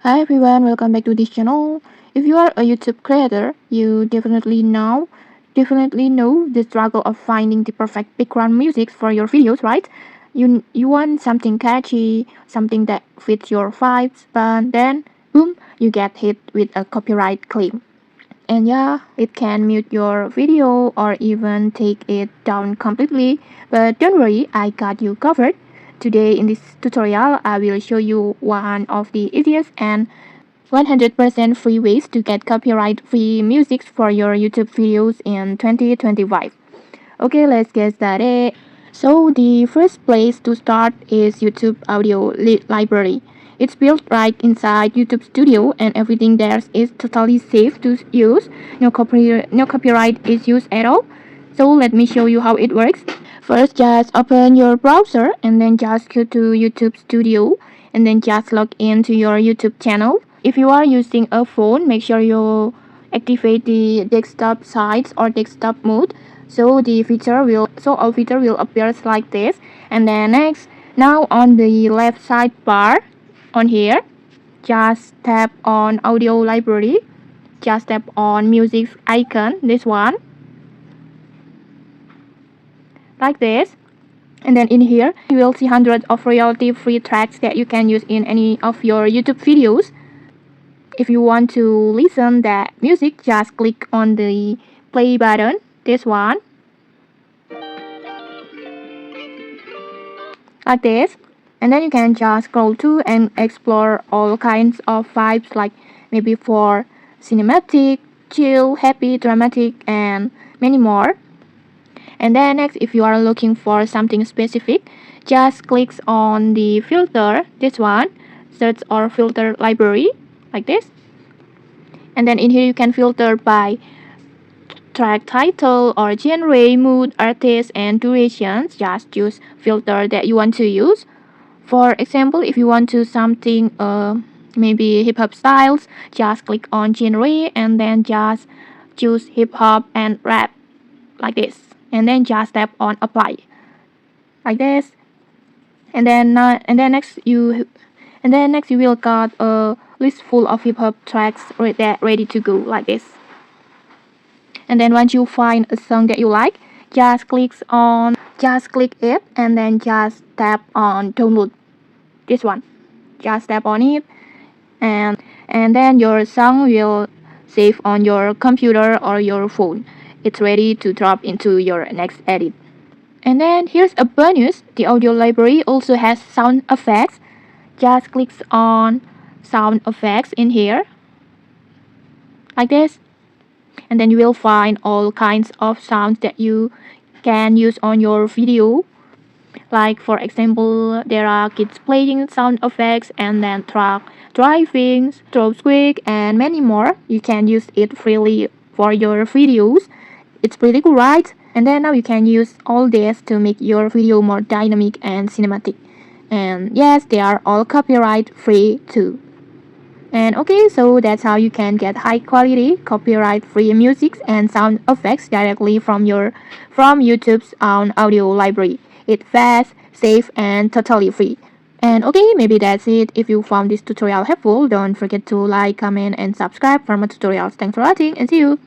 Hi everyone, welcome back to this channel. If you are a YouTube creator, you definitely know the struggle of finding the perfect background music for your videos, right? You want something catchy, something that fits your vibes, but then boom, you get hit with a copyright claim. And yeah, it can mute your video or even take it down completely. But don't worry, I got you covered. Today in this tutorial, I will show you one of the easiest and 100% free ways to get copyright-free music for your YouTube videos in 2025. Okay, let's get started. So the first place to start is YouTube Audio Library. It's built right inside YouTube Studio and everything there is totally safe to use. No copyright issues at all. So let me show you how it works. First, just open your browser and then just go to YouTube Studio and then just log into your YouTube channel. If you are using a phone, make sure you activate the desktop size or desktop mode so all feature will appear like this. And then next, now on the left side bar on here, just tap on audio library, just tap on music icon, this one, like this. And then in here you will see hundreds of royalty free tracks that you can use in any of your YouTube videos. If you want to listen that music, just click on the play button, this one, like this. And then you can just scroll to and explore all kinds of vibes, like maybe for cinematic, chill, happy, dramatic, and many more. And then next, if you are looking for something specific, just click on the filter, this one, search or filter library, like this. And then in here you can filter by track title or genre, mood, artist, and durations. Just choose filter that you want to use. For example, if you want to something maybe hip hop styles, just click on genre and then just choose hip hop and rap, like this. And then just tap on apply, like this. And then next you will got a list full of hip hop tracks ready to go, like this. And then once you find a song that you like, just click it and then just tap on download, this one, just tap on it, and then your song will save on your computer or your phone. It's ready to drop into your next edit. And then here's a bonus, the audio library also has sound effects. Just click on sound effects in here, like this. And then you will find all kinds of sounds that you can use on your video. Like for example, there are kids playing sound effects and then truck driving, strobe squeak, and many more. You can use it freely for your videos. It's pretty cool, right? And then now you can use all this to make your video more dynamic and cinematic. And yes, they are all copyright free too. And okay, so that's how you can get high quality copyright free music and sound effects directly from YouTube's own audio library. It's fast, safe, and totally free. And okay, maybe that's it. If you found this tutorial helpful, don't forget to like, comment, and subscribe for more tutorials. Thanks for watching and see you.